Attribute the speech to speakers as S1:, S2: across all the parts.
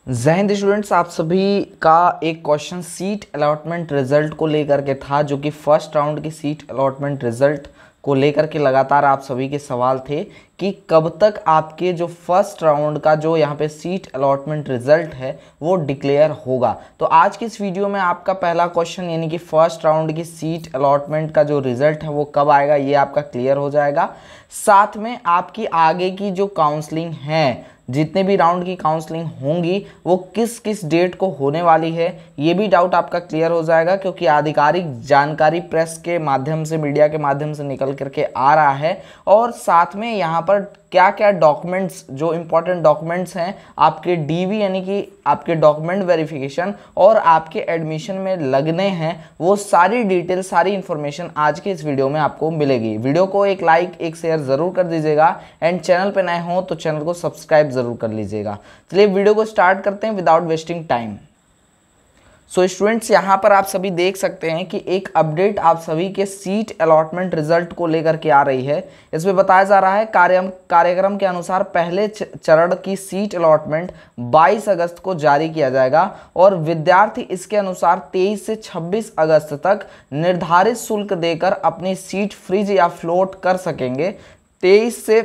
S1: जय हिंद स्टूडेंट्स, आप सभी का एक क्वेश्चन सीट अलॉटमेंट रिजल्ट को लेकर के था, जो कि फर्स्ट राउंड की सीट अलॉटमेंट रिजल्ट को लेकर के लगातार आप सभी के सवाल थे कि कब तक आपके जो फर्स्ट राउंड का जो यहाँ पे सीट अलॉटमेंट रिजल्ट है वो डिक्लेयर होगा। तो आज की इस वीडियो में आपका पहला क्वेश्चन यानी कि फर्स्ट राउंड की सीट अलॉटमेंट का जो रिजल्ट है वो कब आएगा ये आपका क्लियर हो जाएगा। साथ में आपकी आगे की जो काउंसलिंग है, जितने भी राउंड की काउंसलिंग होंगी वो किस किस डेट को होने वाली है ये भी डाउट आपका क्लियर हो जाएगा, क्योंकि आधिकारिक जानकारी प्रेस के माध्यम से, मीडिया के माध्यम से निकल करके आ रहा है। और साथ में यहाँ पर क्या क्या डॉक्यूमेंट्स, जो इंपॉर्टेंट डॉक्यूमेंट्स हैं आपके डीवी यानी कि आपके डॉक्यूमेंट वेरिफिकेशन और आपके एडमिशन में लगने हैं, वो सारी डिटेल, सारी इंफॉर्मेशन आज के इस वीडियो में आपको मिलेगी। वीडियो को एक लाइक, एक शेयर जरूर कर दीजिएगा एंड चैनल पे नए हो तो चैनल को सब्सक्राइब जरूर कर लीजिएगा। चलिए वीडियो को स्टार्ट करते हैं without wasting time. So students, यहाँ पर आप सभी देख सकते हैं कि एक अपडेट आप सभी के सीट अलॉटमेंट रिजल्ट को लेकर के आ रही है। इसमें बताया जा रहा है कार्यक्रम के अनुसार पहले चरण की सीट अलॉटमेंट 22 अगस्त को जारी किया जाएगा और विद्यार्थी इसके अनुसार 23 से 26 अगस्त तक निर्धारित शुल्क देकर अपनी सीट फ्रीज या फ्लोट कर सकेंगे। 23 से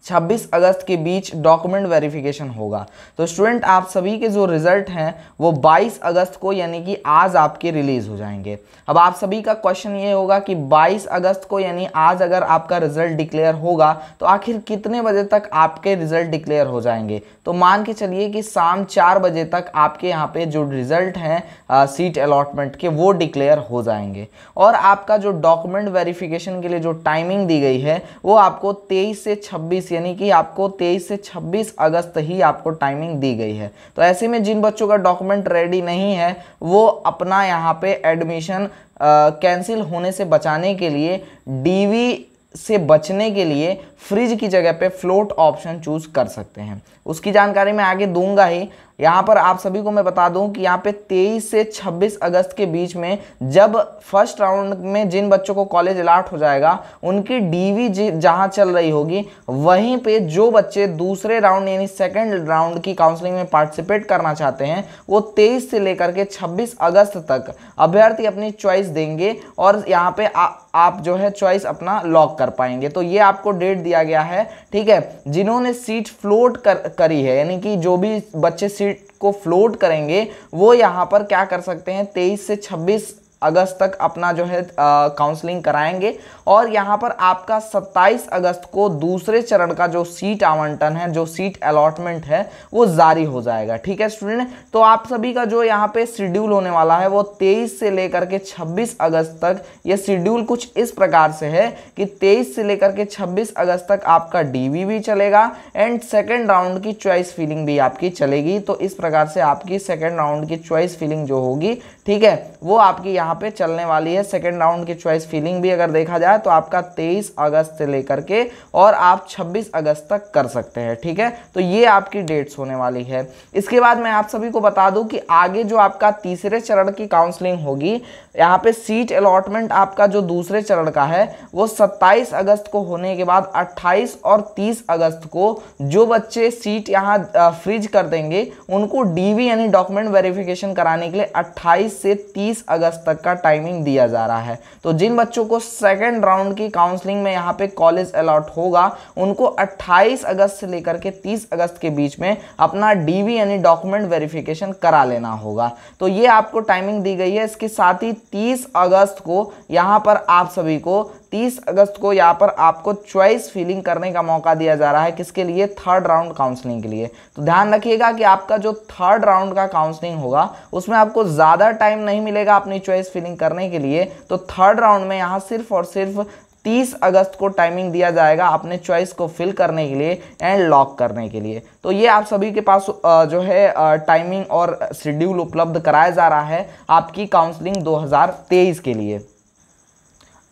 S1: 26 अगस्त के बीच डॉक्यूमेंट वेरिफिकेशन होगा। तो स्टूडेंट, आप सभी के जो रिजल्ट हैं वो 22 अगस्त को यानी कि आज आपके रिलीज हो जाएंगे। अब आप सभी का क्वेश्चन ये होगा कि 22 अगस्त को यानी आज अगर आपका रिजल्ट डिक्लेयर होगा तो आखिर कितने बजे तक आपके रिजल्ट डिक्लेयर हो जाएंगे। तो मान के चलिए कि शाम 4 बजे तक आपके यहाँ पे जो रिजल्ट हैं सीट अलॉटमेंट के वो डिक्लेयर हो जाएंगे। और आपका जो डॉक्यूमेंट वेरिफिकेशन के लिए जो टाइमिंग दी गई है वो आपको 23 से 26 यानी कि आपको 23 से 26 अगस्त ही आपको टाइमिंग दी गई है। तो ऐसे में जिन बच्चों का डॉक्यूमेंट रेडी नहीं है वो अपना यहाँ पे एडमिशन कैंसिल होने से बचाने के लिए, डीवी से बचने के लिए फ्रिज की जगह पे फ्लोट ऑप्शन चूज कर सकते हैं। उसकी जानकारी मैं आगे दूंगा ही। यहाँ पर आप सभी को मैं बता दूं कि यहाँ पे 23 से 26 अगस्त के बीच में जब फर्स्ट राउंड में जिन बच्चों को कॉलेज अलॉट हो जाएगा उनकी डीवी जहाँ चल रही होगी, वहीं पे जो बच्चे दूसरे राउंड यानी सेकंड राउंड की काउंसलिंग में पार्टिसिपेट करना चाहते हैं वो 23 से लेकर के 26 अगस्त तक अभ्यर्थी अपनी चॉइस देंगे और यहाँ पे आप जो है चॉइस अपना लॉक कर पाएंगे। तो ये आपको डेट दिया गया है, ठीक है। जिन्होंने सीट फ्लोट करी है यानी कि जो भी बच्चे सीट को फ्लोट करेंगे वो यहाँ पर क्या कर सकते हैं, 23 से 26 अगस्त तक अपना जो है काउंसलिंग कराएंगे। और यहाँ पर आपका 27 अगस्त को दूसरे चरण का जो सीट आवंटन है, जो सीट अलॉटमेंट है वो जारी हो जाएगा, ठीक है स्टूडेंट। तो आप सभी का जो यहाँ पे शेड्यूल होने वाला है वो 23 से लेकर के 26 अगस्त तक, ये शेड्यूल कुछ इस प्रकार से है कि 23 से लेकर के 26 अगस्त तक आपका डीवी भी चलेगा एंड सेकेंड राउंड की चॉइस फिलिंग भी आपकी चलेगी। तो इस प्रकार से आपकी सेकेंड राउंड की चॉइस फिलिंग जो होगी, ठीक है, वो आपकी यहाँ पे चलने वाली है। सेकेंड राउंड की चॉइस फिलिंग भी अगर देखा जाए तो आपका 23 अगस्त से लेकर के और आप 26 अगस्त तक कर सकते हैं, ठीक है। तो ये आपकी डेट्स होने वाली है। इसके बाद मैं आप सभी को बता दूं कि आगे जो आपका तीसरे चरण की काउंसलिंग होगी, यहाँ पे सीट अलॉटमेंट आपका जो दूसरे चरण का है वो 27 अगस्त को होने के बाद 28 और 30 अगस्त को जो बच्चे सीट यहाँ फ्रीज कर देंगे उनको डीवी यानी डॉक्यूमेंट वेरिफिकेशन कराने के लिए 28 से 30 अगस्त तक का टाइमिंग दिया जा रहा है। तो जिन बच्चों को सेकेंड राउंड की काउंसलिंग में यहाँ पे कॉलेज अलॉट होगा उनको 28 अगस्त से लेकर के 30 अगस्त के बीच में अपना डीवी यानी डॉक्यूमेंट वेरिफिकेशन करा लेना होगा। तो ये आपको टाइमिंग दी गई है। इसके साथ ही 30 अगस्त को यहाँ पर आप सभी को 30 अगस्त को यहाँ पर आपको चॉइस फिलिंग करने का मौका दिया जा रहा है। किसके लिए? थर्ड राउंड काउंसलिंग के लिए। तो ध्यान रखिएगा कि आपका जो थर्ड राउंड का काउंसलिंग होगा उसमें आपको ज़्यादा टाइम नहीं मिलेगा अपनी चॉइस फिलिंग करने के लिए। तो थर्ड राउंड में यहाँ सिर्फ और सिर्फ 30 अगस्त को टाइमिंग दिया जाएगा अपने चॉइस को फिल करने के लिए एंड लॉक करने के लिए। तो ये आप सभी के पास जो है टाइमिंग और शेड्यूल उपलब्ध कराया जा रहा है आपकी काउंसलिंग 2023 के लिए।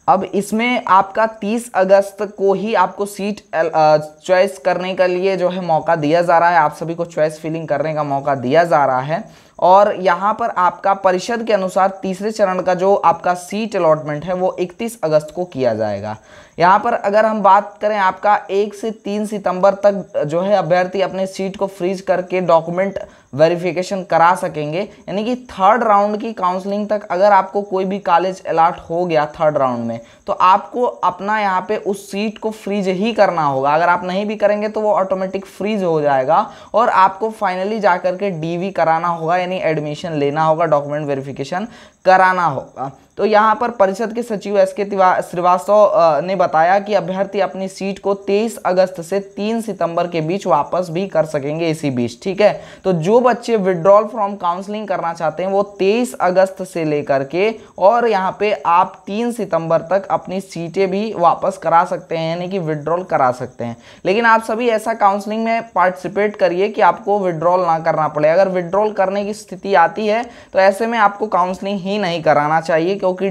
S1: अब इसमें आपका 30 अगस्त को ही आपको सीट चॉइस करने के लिए जो है मौका दिया जा रहा है, आप सभी को चॉइस फिलिंग करने का मौका दिया जा रहा है। और यहाँ पर आपका परिषद के अनुसार तीसरे चरण का जो आपका सीट अलॉटमेंट है वो 31 अगस्त को किया जाएगा। यहाँ पर अगर हम बात करें आपका 1 से 3 सितंबर तक जो है अभ्यर्थी अपने सीट को फ्रीज करके डॉक्यूमेंट वेरिफिकेशन करा सकेंगे, यानी कि थर्ड राउंड की काउंसलिंग तक अगर आपको कोई भी कॉलेज अलॉट हो गया थर्ड राउंड में तो आपको अपना यहाँ पे उस सीट को फ्रीज ही करना होगा। अगर आप नहीं भी करेंगे तो वो ऑटोमेटिक फ्रीज हो जाएगा और आपको फाइनली जाकर के डीवी कराना होगा, यानी एडमिशन लेना होगा, डॉक्यूमेंट वेरिफिकेशन कराना होगा। तो यहाँ पर परिषद के सचिव एस.के. श्रीवास्तव ने बताया कि अभ्यर्थी अपनी सीट को 23 अगस्त से 3 सितंबर के बीच वापस भी कर सकेंगे इसी बीच, ठीक है। तो जो बच्चे विड्रॉल फ्रॉम काउंसलिंग करना चाहते हैं वो 23 अगस्त से लेकर के और यहाँ पे आप 3 सितंबर तक अपनी सीटें भी वापस करा सकते हैं, यानी कि विड्रॉल करा सकते हैं। लेकिन आप सभी ऐसा काउंसलिंग में पार्टिसिपेट करिए कि आपको विड्रॉल ना करना पड़े। अगर विड्रॉल करने की स्थिति आती है तो ऐसे में आपको काउंसलिंग ही नहीं कराना चाहिए, क्योंकि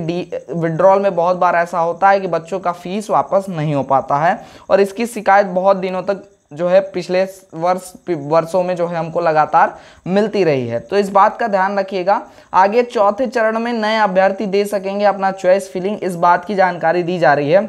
S1: विड्रॉल में बहुत बार ऐसा होता है कि बच्चों का फीस वापस नहीं हो पाता है और इसकी शिकायत बहुत दिनों तक जो है पिछले वर्षों में जो है हमको लगातार मिलती रही है। तो इस बात का ध्यान रखिएगा। आगे चौथे चरण में नए अभ्यर्थी दे सकेंगे अपना चॉइस फिलिंग, इस बात की जानकारी दी जा रही है।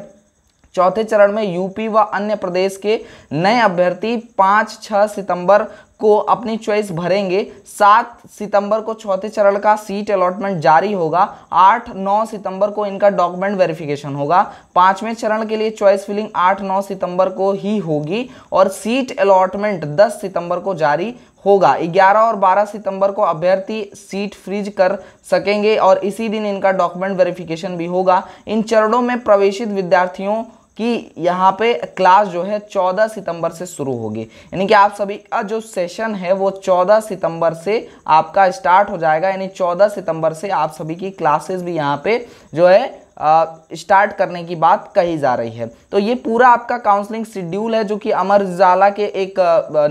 S1: चौथे चरण में यूपी व अन्य प्रदेश के नए अभ्यर्थी 5-6 सितंबर को अपनी चॉइस भरेंगे। 7 सितंबर को चौथे चरण का सीट अलॉटमेंट जारी होगा। 8-9 सितंबर को इनका डॉक्यूमेंट वेरिफिकेशन होगा। 5वें चरण के लिए चॉइस फिलिंग 8-9 सितंबर को ही होगी और सीट अलॉटमेंट 10 सितंबर को जारी होगा। 11 और 12 सितंबर को अभ्यर्थी सीट फ्रीज कर सकेंगे और इसी दिन इनका डॉक्यूमेंट वेरिफिकेशन भी होगा। इन चरणों में प्रवेशित विद्यार्थियों कि यहाँ पे क्लास जो है 14 सितंबर से शुरू होगी, यानी कि आप सभी का जो सेशन है वो 14 सितंबर से आपका स्टार्ट हो जाएगा, यानी 14 सितंबर से आप सभी की क्लासेस भी यहाँ पे जो है स्टार्ट करने की बात कही जा रही है। तो ये पूरा आपका काउंसलिंग शेड्यूल है जो कि अमर उजाला के एक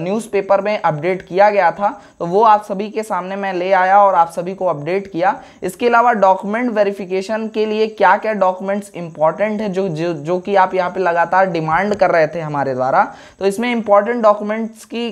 S1: न्यूज़पेपर में अपडेट किया गया था, तो वो आप सभी के सामने मैं ले आया और आप सभी को अपडेट किया। इसके अलावा डॉक्यूमेंट वेरिफिकेशन के लिए क्या क्या डॉक्यूमेंट्स इंपॉर्टेंट है जो कि आप यहाँ पे लगातार डिमांड कर रहे थे हमारे द्वारा, तो इसमें इंपॉर्टेंट डॉक्यूमेंट्स की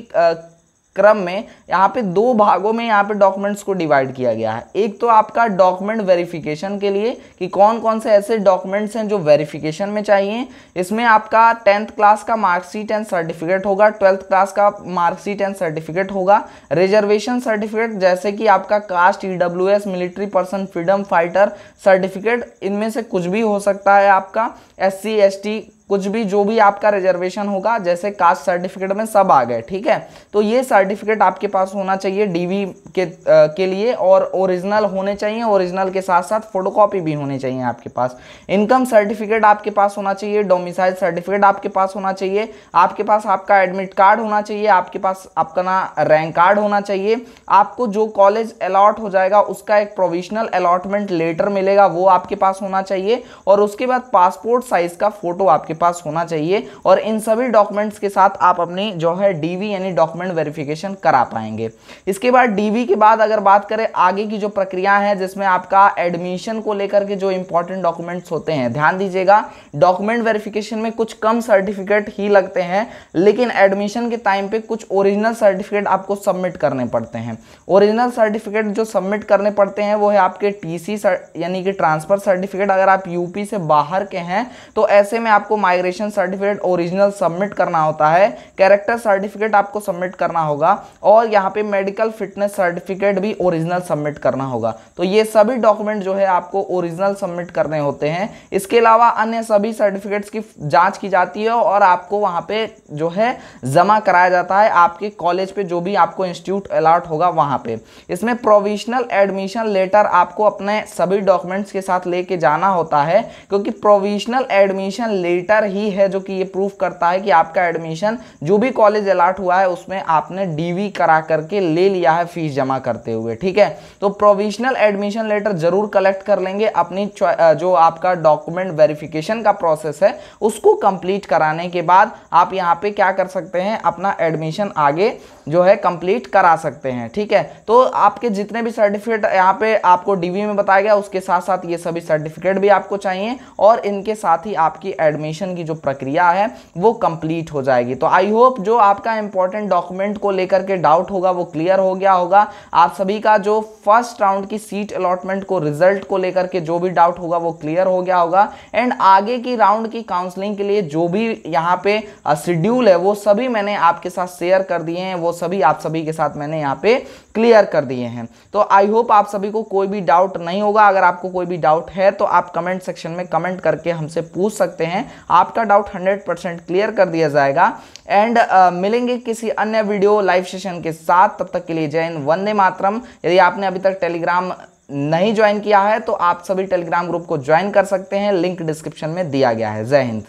S1: क्रम में यहाँ पे 2 भागों में यहाँ पे डॉक्यूमेंट्स को डिवाइड किया गया है। एक तो आपका डॉक्यूमेंट वेरिफिकेशन के लिए कि कौन कौन से ऐसे डॉक्यूमेंट्स हैं जो वेरिफिकेशन में चाहिए। इसमें आपका 10th क्लास का मार्कशीट एंड सर्टिफिकेट होगा, 12th क्लास का मार्कशीट एंड सर्टिफिकेट होगा, रिजर्वेशन सर्टिफिकेट जैसे कि आपका caste, EWS, military person, freedom fighter certificate, इनमें से कुछ भी हो सकता है, आपका SC ST कुछ भी जो भी आपका रिजर्वेशन होगा, जैसे कास्ट सर्टिफिकेट में सब आ गए, ठीक है। तो ये सर्टिफिकेट आपके पास होना चाहिए डीवी के लिए और ओरिजिनल होने चाहिए, ओरिजिनल के साथ साथ फोटोकॉपी भी होने चाहिए आपके पास। इनकम सर्टिफिकेट आपके पास होना चाहिए, डोमिसाइल सर्टिफिकेट आपके पास होना चाहिए, आपके पास आपका एडमिट कार्ड होना चाहिए, आपके पास आपका ना रैंक कार्ड होना चाहिए, आपको जो कॉलेज अलॉट हो जाएगा उसका एक प्रोविजनल अलॉटमेंट लेटर मिलेगा वो आपके पास होना चाहिए और उसके बाद पासपोर्ट साइज का फोटो आपके पास होना चाहिए और इन सभी डॉक्यूमेंट्स के साथ आप अपनी जो है डीवी यानी डॉक्यूमेंट वेरिफिकेशन करा पाएंगे। इसके बाद डीवी के बाद अगर बात करें आगे की जो प्रक्रिया है जिसमें आपका एडमिशन को लेकर के जो इंपॉर्टेंट डॉक्यूमेंट्स होते हैं, ध्यान दीजिएगा, डॉक्यूमेंट वेरिफिकेशन में कुछ कम सर्टिफिकेट ही लगते हैं लेकिन एडमिशन के टाइम पे कुछ ओरिजिनल सर्टिफिकेट आपको सबमिट करने पड़ते हैं। ओरिजिनल सर्टिफिकेट जो सबमिट करने पड़ते हैं वो है आपके टीसी यानी कि ट्रांसफर सर्टिफिकेट। अगर आप यूपी से बाहर के हैं तो ऐसे में आपको माइग्रेशन सर्टिफिकेट ओरिजिनल सबमिट करना होता है, कैरेक्टर सर्टिफिकेट आपको सबमिट करना होगा और यहाँ पे मेडिकल फिटनेस सर्टिफिकेट भी ओरिजिनल सबमिट करना होगा। तो ये सभी डॉक्यूमेंट जो है आपको ओरिजिनल सबमिट करने होते हैं। इसके अलावा अन्य सभी सर्टिफिकेट्स की जांच की जाती है और आपको वहाँ पे जो है जमा कराया जाता है आपके कॉलेज पे जो भी आपको इंस्टीट्यूट अलॉट होगा वहाँ पे। इसमें प्रोविजनल एडमिशन लेटर आपको अपने सभी डॉक्यूमेंट्स के साथ लेके जाना होता है क्योंकि प्रोविजनल एडमिशन लेटर ही है जो कि ये प्रूफ करता है कि आपका एडमिशन जो भी कॉलेज अलॉट हुआ है उसमें आपने डीवी करा करके ले लिया है फीस जमा करते हुए, ठीक है। तो प्रोविजनल एडमिशन लेटर जरूर कलेक्ट कर लेंगे। अपनी जो आपका डॉक्यूमेंट वेरिफिकेशन का प्रोसेस है उसको कंप्लीट कराने के बाद आप यहाँ पे क्या कर सकते हैं, अपना एडमिशन आगे जो है कंप्लीट करा सकते हैं। ठीक है, तो आपके जितने भी सर्टिफिकेट यहाँ पे आपको डीवी में बताया गया उसके साथ साथ ये सभी सर्टिफिकेट भी आपको चाहिए और इनके साथ ही आपकी एडमिशन की जो प्रक्रिया है वो कंप्लीट हो जाएगी। तो आई होप जो आपका इंपॉर्टेंट डॉक्यूमेंट को लेकर के डाउट होगा वो क्लियर हो गया होगा। आप सभी का जो फर्स्ट राउंड की सीट अलॉटमेंट को रिजल्ट को लेकर के जो भी डाउट होगा वो क्लियर हो गया होगा एंड आगे की राउंड की काउंसलिंग के लिए जो भी यहाँ पे शेड्यूल है वो सभी मैंने आपके साथ शेयर कर दिए हैं, वो सभी आप सभी के साथ मैंने यहाँ पे क्लियर कर दिए हैं। तो आई होप आप सभी को कोई भी डाउट नहीं होगा। अगर आपको कोई भी डाउट है तो आप कमेंट सेक्शन में कमेंट करके हमसे पूछ सकते हैं, आपका डाउट 100% क्लियर कर दिया जाएगा। एंड मिलेंगे किसी अन्य वीडियो लाइव सेशन के साथ, तब तक के लिए जय हिंद, वंदे मातरम। यदि आपने अभी तक टेलीग्राम नहीं ज्वाइन किया है तो आप सभी टेलीग्राम ग्रुप को ज्वाइन कर सकते हैं, लिंक डिस्क्रिप्शन में दिया गया है। जय हिंद।